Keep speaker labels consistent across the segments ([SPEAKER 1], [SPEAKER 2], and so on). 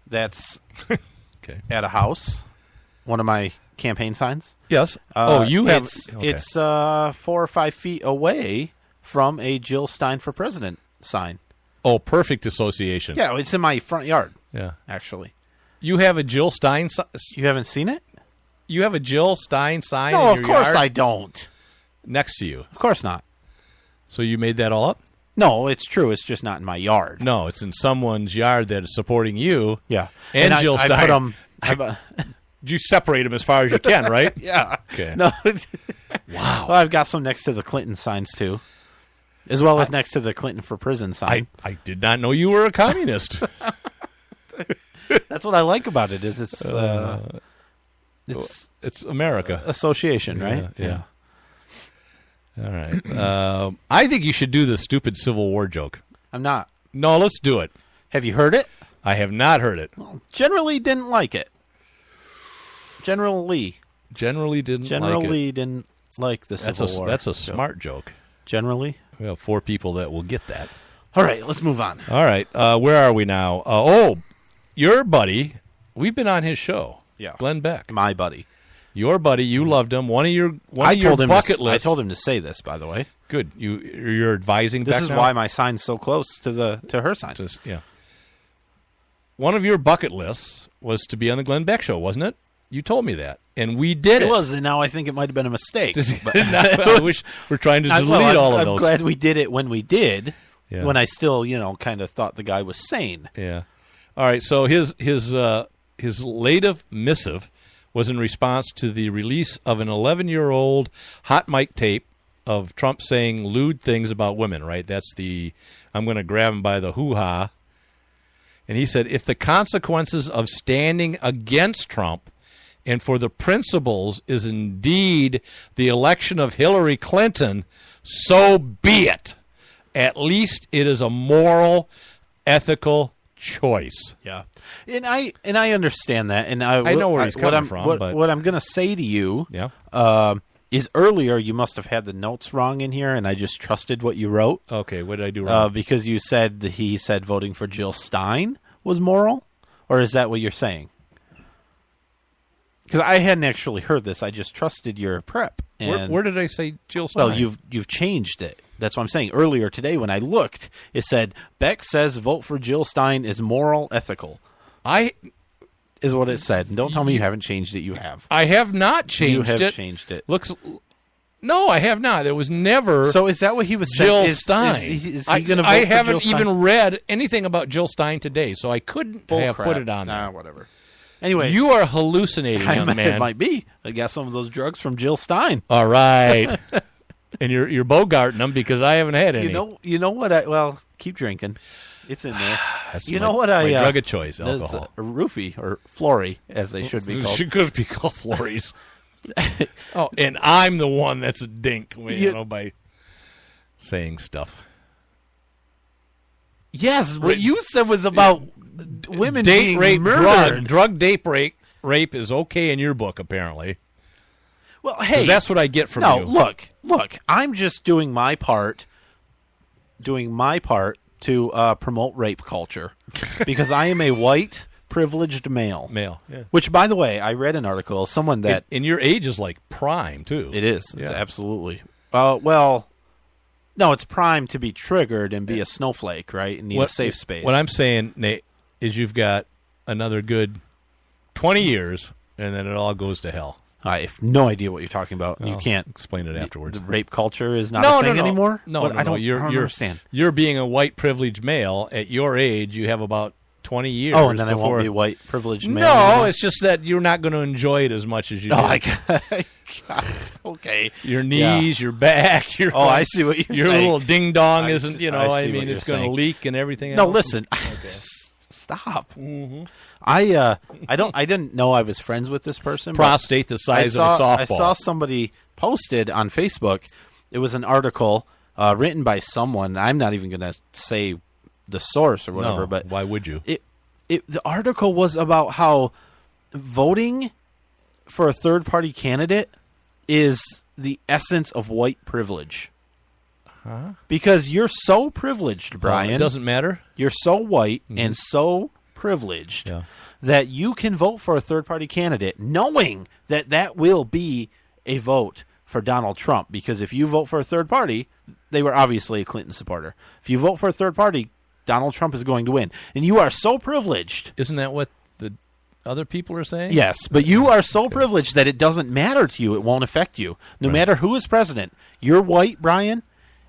[SPEAKER 1] that's
[SPEAKER 2] Okay.
[SPEAKER 1] at a house. One of my campaign signs.
[SPEAKER 2] Yes. You have.
[SPEAKER 1] It's 4 or 5 feet away from a Jill Stein for President sign.
[SPEAKER 2] Oh, perfect association.
[SPEAKER 1] Yeah, it's in my front yard.
[SPEAKER 2] Yeah.
[SPEAKER 1] Actually.
[SPEAKER 2] You have a Jill Stein.
[SPEAKER 1] You haven't seen it?
[SPEAKER 2] You have a Jill Stein sign.
[SPEAKER 1] No,
[SPEAKER 2] in
[SPEAKER 1] of
[SPEAKER 2] your
[SPEAKER 1] course
[SPEAKER 2] yard
[SPEAKER 1] I don't.
[SPEAKER 2] next to you.
[SPEAKER 1] Of course not.
[SPEAKER 2] So you made that all up?
[SPEAKER 1] No, it's true. It's just not in my yard.
[SPEAKER 2] No, it's in someone's yard that is supporting you.
[SPEAKER 1] Yeah,
[SPEAKER 2] And Jill
[SPEAKER 1] I
[SPEAKER 2] Stein.
[SPEAKER 1] put them.
[SPEAKER 2] You separate them as far as you can, right?
[SPEAKER 1] Yeah.
[SPEAKER 2] Okay.
[SPEAKER 1] No.
[SPEAKER 2] Wow.
[SPEAKER 1] Well, I've got some next to the Clinton signs too, as well as next to the Clinton for Prison sign.
[SPEAKER 2] I did not know you were a communist.
[SPEAKER 1] That's what I like about it. Is it's
[SPEAKER 2] America.
[SPEAKER 1] association, right?
[SPEAKER 2] Yeah. All right. I think you should do the stupid Civil War joke.
[SPEAKER 1] I'm not.
[SPEAKER 2] No, let's do it.
[SPEAKER 1] Have you heard it?
[SPEAKER 2] I have not heard it.
[SPEAKER 1] Well, generally didn't like it. Generally
[SPEAKER 2] didn't like
[SPEAKER 1] the Civil War.
[SPEAKER 2] That's a
[SPEAKER 1] joke.
[SPEAKER 2] smart joke.
[SPEAKER 1] Generally.
[SPEAKER 2] We have 4 people that will get that.
[SPEAKER 1] All right, let's move on.
[SPEAKER 2] All right. Where are we now? Your buddy. We've been on his show.
[SPEAKER 1] Yeah.
[SPEAKER 2] Glenn Beck.
[SPEAKER 1] My buddy.
[SPEAKER 2] Your buddy. You loved him. One of your
[SPEAKER 1] bucket
[SPEAKER 2] lists.
[SPEAKER 1] I told him to say this, by the way.
[SPEAKER 2] Good. You're advising
[SPEAKER 1] This
[SPEAKER 2] Beck
[SPEAKER 1] is
[SPEAKER 2] now?
[SPEAKER 1] why my sign's so close to her sign.
[SPEAKER 2] Yeah. One of your bucket lists was to be on the Glenn Beck show, wasn't it? You told me that, and we did it.
[SPEAKER 1] It was, and now I think it might have been a mistake.
[SPEAKER 2] I wish we're trying to delete all of those.
[SPEAKER 1] I'm glad we did it when we did.
[SPEAKER 2] Yeah.
[SPEAKER 1] When I still, kind of thought the guy was sane.
[SPEAKER 2] Yeah. All right. So his latest missive was in response to the release of an 11-year-old hot mic tape of Trump saying lewd things about women. Right. That's the I'm going to grab him by the hoo-ha. And he said, if the consequences of standing against Trump and for the principles is indeed the election of Hillary Clinton, so be it. At least it is a moral, ethical choice.
[SPEAKER 1] Yeah, and I understand that, and I
[SPEAKER 2] know where he's coming from. But
[SPEAKER 1] what I'm going to say to you,
[SPEAKER 2] yeah,
[SPEAKER 1] is earlier you must have had the notes wrong in here, and I just trusted what you wrote.
[SPEAKER 2] Okay, what did I do wrong?
[SPEAKER 1] Because you said he said voting for Jill Stein was moral, or is that what you're saying? Because I hadn't actually heard this. I just trusted your prep. And,
[SPEAKER 2] where did I say Jill Stein?
[SPEAKER 1] Well, you've changed it. That's what I'm saying. Earlier today when I looked, it said, Beck says vote for Jill Stein is moral, ethical. Is what it said. And don't tell me you haven't changed it. You have.
[SPEAKER 2] I have not changed it.
[SPEAKER 1] You have changed it.
[SPEAKER 2] No, I have not. There was never.
[SPEAKER 1] So is that what he was
[SPEAKER 2] Jill
[SPEAKER 1] saying?
[SPEAKER 2] Stein.
[SPEAKER 1] Is he going to vote
[SPEAKER 2] I
[SPEAKER 1] for
[SPEAKER 2] haven't
[SPEAKER 1] Jill Stein?
[SPEAKER 2] even read anything about Jill Stein today, so I couldn't have
[SPEAKER 1] crap.
[SPEAKER 2] put it on there.
[SPEAKER 1] Nah, whatever. Anyway,
[SPEAKER 2] you are hallucinating, young man.
[SPEAKER 1] It might be. I got some of those drugs from Jill Stein.
[SPEAKER 2] All right. And you're bogarting them because I haven't had any.
[SPEAKER 1] You know what? Well, keep drinking. It's in there.
[SPEAKER 2] That's
[SPEAKER 1] you
[SPEAKER 2] my,
[SPEAKER 1] know what?
[SPEAKER 2] my drug of choice,
[SPEAKER 1] that's
[SPEAKER 2] alcohol.
[SPEAKER 1] A roofie or Flory, as they should be called.
[SPEAKER 2] Should be called Flories. Oh, and I'm the one that's a dink, by saying stuff.
[SPEAKER 1] Yes, what you said was about women
[SPEAKER 2] date
[SPEAKER 1] being
[SPEAKER 2] rape,
[SPEAKER 1] murdered.
[SPEAKER 2] drug date rape is okay in your book, apparently.
[SPEAKER 1] Well, hey,
[SPEAKER 2] that's what I get from you.
[SPEAKER 1] No, look. I'm just doing my part. To promote rape culture, because I am a white privileged male.
[SPEAKER 2] Yeah.
[SPEAKER 1] Which, by the way, I read an article. Someone that
[SPEAKER 2] and your age is like prime too.
[SPEAKER 1] It is. It's absolutely. Well, no, it's prime to be triggered and be a snowflake, right? And need a safe space.
[SPEAKER 2] What I'm saying, Nate, is you've got another good 20 years, and then it all goes to hell.
[SPEAKER 1] I have no idea what you're talking about. You can't
[SPEAKER 2] explain it afterwards.
[SPEAKER 1] The rape culture is not a thing anymore?
[SPEAKER 2] No,
[SPEAKER 1] I don't
[SPEAKER 2] understand. You're being a white privileged male. At your age, you have about 20 years.
[SPEAKER 1] Oh, and then I won't be white privileged male.
[SPEAKER 2] No,
[SPEAKER 1] anymore?
[SPEAKER 2] it's just that you're not going to enjoy it as much as you do.
[SPEAKER 1] Okay.
[SPEAKER 2] Your knees, your back, your
[SPEAKER 1] I see what you're saying.
[SPEAKER 2] Your little ding dong isn't, it's going to
[SPEAKER 1] saying.
[SPEAKER 2] Leak and everything else.
[SPEAKER 1] No, listen. Stop.
[SPEAKER 2] Mm-hmm.
[SPEAKER 1] I didn't know I was friends with this person.
[SPEAKER 2] Prostate the size of a softball.
[SPEAKER 1] I saw somebody posted on Facebook. It was an article written by someone. I'm not even going to say the source or whatever.
[SPEAKER 2] No,
[SPEAKER 1] but
[SPEAKER 2] why would you?
[SPEAKER 1] The article was about how voting for a third-party candidate is the essence of white privilege. Huh? Because you're so privileged, Brian.
[SPEAKER 2] It doesn't matter.
[SPEAKER 1] You're so white and so privileged
[SPEAKER 2] Yeah.
[SPEAKER 1] that you can vote for a third-party candidate knowing that that will be a vote for Donald Trump. Because if you vote for a third party, they were obviously a Clinton supporter. If you vote for a third party, Donald Trump is going to win. And you are so privileged.
[SPEAKER 2] Isn't that what the other people are saying?
[SPEAKER 1] Yes, but you are so privileged that it doesn't matter to you. It won't affect you. No matter who is president. You're white, Brian.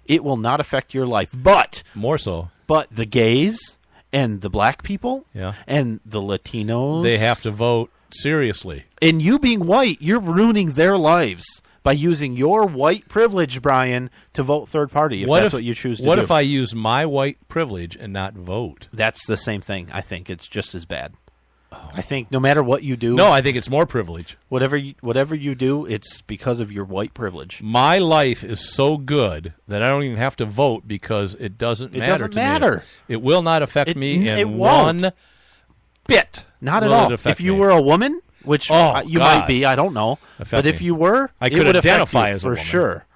[SPEAKER 1] It will not affect your life. But
[SPEAKER 2] More so.
[SPEAKER 1] But the gays and the black people
[SPEAKER 2] Yeah.
[SPEAKER 1] and the Latinos,
[SPEAKER 2] They have to vote seriously.
[SPEAKER 1] and you being white, you're ruining their lives by using your white privilege, Brian, to vote third party, if that's what you choose to do.
[SPEAKER 2] What if I use my white privilege and not vote?
[SPEAKER 1] That's the same thing. I think it's just as bad. I think no matter what you do,
[SPEAKER 2] No, I think it's more privilege.
[SPEAKER 1] whatever you do, it's because of your white privilege.
[SPEAKER 2] My life is so good that I don't even have to vote because it doesn't matter
[SPEAKER 1] doesn't
[SPEAKER 2] to
[SPEAKER 1] matter.
[SPEAKER 2] me. It will not affect me
[SPEAKER 1] it
[SPEAKER 2] in
[SPEAKER 1] won't.
[SPEAKER 2] one bit.
[SPEAKER 1] Not at
[SPEAKER 2] will
[SPEAKER 1] all.
[SPEAKER 2] it affect
[SPEAKER 1] If you
[SPEAKER 2] me.
[SPEAKER 1] were a woman, which you
[SPEAKER 2] God.
[SPEAKER 1] might be, I don't know.
[SPEAKER 2] Affect
[SPEAKER 1] But if
[SPEAKER 2] me.
[SPEAKER 1] you were,
[SPEAKER 2] I
[SPEAKER 1] it
[SPEAKER 2] could
[SPEAKER 1] would affect
[SPEAKER 2] identify
[SPEAKER 1] you
[SPEAKER 2] as a
[SPEAKER 1] for
[SPEAKER 2] woman.
[SPEAKER 1] sure.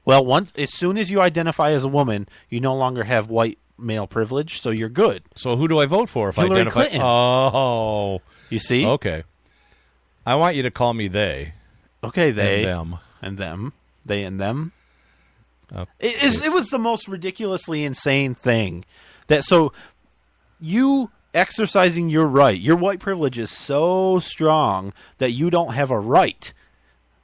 [SPEAKER 1] Well, as soon as you identify as a woman, you no longer have white male privilege, so you're good.
[SPEAKER 2] So who do I vote for if I
[SPEAKER 1] Hillary
[SPEAKER 2] identify?
[SPEAKER 1] Clinton.
[SPEAKER 2] Oh,
[SPEAKER 1] You see?
[SPEAKER 2] okay. I want you to call me they.
[SPEAKER 1] Okay, they
[SPEAKER 2] and them.
[SPEAKER 1] and them, they and them.
[SPEAKER 2] Okay.
[SPEAKER 1] It was the most ridiculously insane thing. So you exercising your right, your white privilege is so strong that you don't have a right,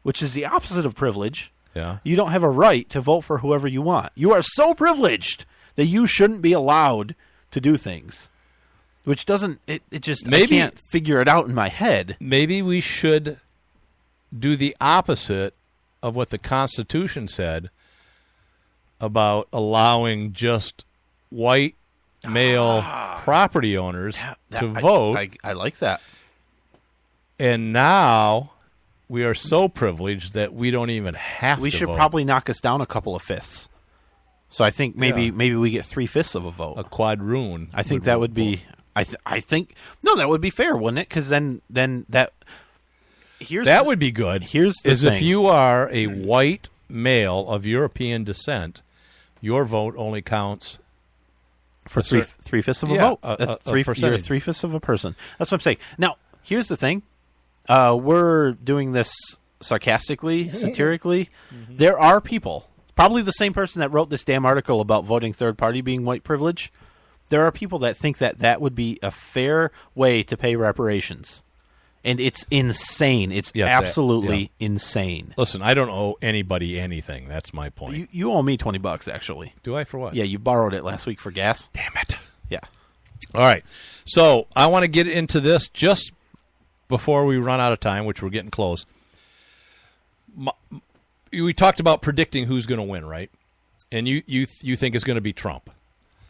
[SPEAKER 1] which is the opposite of privilege.
[SPEAKER 2] Yeah.
[SPEAKER 1] You don't have a right to vote for whoever you want. You are so privileged that you shouldn't be allowed to do things. Which doesn't, I can't figure it out in my head.
[SPEAKER 2] Maybe we should do the opposite of what the Constitution said about allowing just white male property owners to vote.
[SPEAKER 1] I like that.
[SPEAKER 2] And now we are so privileged that we don't even have
[SPEAKER 1] We
[SPEAKER 2] to
[SPEAKER 1] should
[SPEAKER 2] vote.
[SPEAKER 1] probably knock us down a couple of fifths. So I think maybe we get 3/5 of a vote.
[SPEAKER 2] a quadroon.
[SPEAKER 1] I think that would be. I think no, that would be fair, wouldn't it? Because then that.
[SPEAKER 2] That would be good.
[SPEAKER 1] Here's the
[SPEAKER 2] is
[SPEAKER 1] thing.
[SPEAKER 2] if you are a white male of European descent, your vote only counts
[SPEAKER 1] for 3/5 of a
[SPEAKER 2] Yeah,
[SPEAKER 1] vote.
[SPEAKER 2] a
[SPEAKER 1] You're
[SPEAKER 2] percentage.
[SPEAKER 1] 3/5 of a person. That's what I'm saying. Now, here's the thing. We're doing this sarcastically, satirically. There are people, probably the same person that wrote this damn article about voting third party being white privilege. There are people that think that would be a fair way to pay reparations. And it's insane. It's absolutely insane.
[SPEAKER 2] Listen, I don't owe anybody anything. That's my point.
[SPEAKER 1] You owe me $20, actually.
[SPEAKER 2] Do I for what?
[SPEAKER 1] Yeah, you borrowed it last week for gas.
[SPEAKER 2] Damn it.
[SPEAKER 1] Yeah.
[SPEAKER 2] All right. So I want to get into this just before we run out of time, which we're getting close. We talked about predicting who's going to win, right? And you think it's going to be Trump.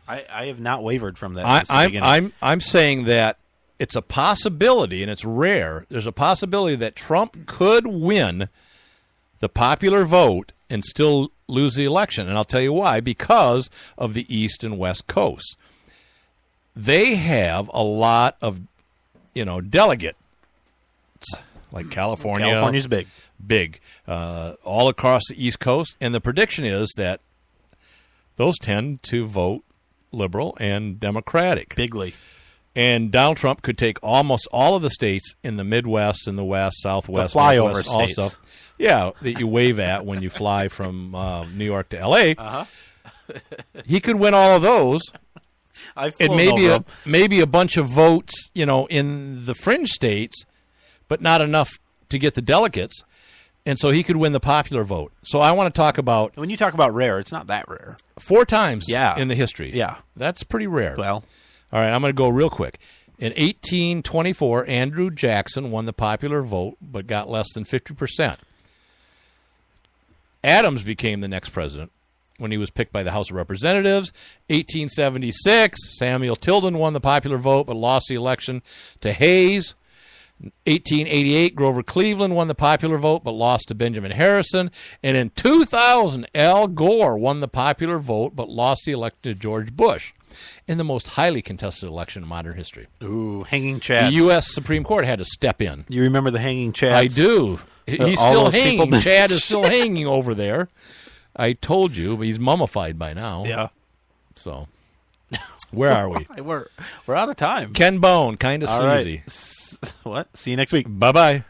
[SPEAKER 1] I have not wavered from that.
[SPEAKER 2] I'm saying that it's a possibility, and it's rare. There's a possibility that Trump could win the popular vote and still lose the election. And I'll tell you why. Because of the East and West Coast. They have a lot of, delegates, like California.
[SPEAKER 1] California's big.
[SPEAKER 2] Big. All across the East Coast. And the prediction is that those tend to vote liberal and Democratic.
[SPEAKER 1] Bigly.
[SPEAKER 2] And Donald Trump could take almost all of the states in the Midwest and the West, Southwest,
[SPEAKER 1] the flyover
[SPEAKER 2] Northwest, all
[SPEAKER 1] states.
[SPEAKER 2] stuff. Yeah, that you wave at when you fly from New York to L.A. He could win all of those. And maybe a bunch of votes, in the fringe states, but not enough to get the delegates. And so he could win the popular vote. So I want to talk about...
[SPEAKER 1] When you talk about rare, it's not that rare.
[SPEAKER 2] 4 times in the history.
[SPEAKER 1] Yeah.
[SPEAKER 2] That's pretty rare.
[SPEAKER 1] Well...
[SPEAKER 2] All right, I'm going to go real quick. In 1824, Andrew Jackson won the popular vote, but got less than 50%. Adams became the next president when he was picked by the House of Representatives. 1876, Samuel Tilden won the popular vote, but lost the election to Hayes. 1888, Grover Cleveland won the popular vote, but lost to Benjamin Harrison. And in 2000, Al Gore won the popular vote, but lost the election to George Bush. In the most highly contested election in modern history.
[SPEAKER 1] Ooh, hanging chads.
[SPEAKER 2] The U.S. Supreme Court had to step in.
[SPEAKER 1] You remember the hanging chads?
[SPEAKER 2] I do. He's
[SPEAKER 1] all
[SPEAKER 2] still
[SPEAKER 1] those
[SPEAKER 2] hanging.
[SPEAKER 1] people-
[SPEAKER 2] Chad is still hanging over there. I told you, but he's mummified by now.
[SPEAKER 1] Yeah.
[SPEAKER 2] So, Where are we?
[SPEAKER 1] We're out of time.
[SPEAKER 2] Ken Bone, kind of
[SPEAKER 1] All right.
[SPEAKER 2] sleazy.
[SPEAKER 1] What? See you next week.
[SPEAKER 2] Bye-bye.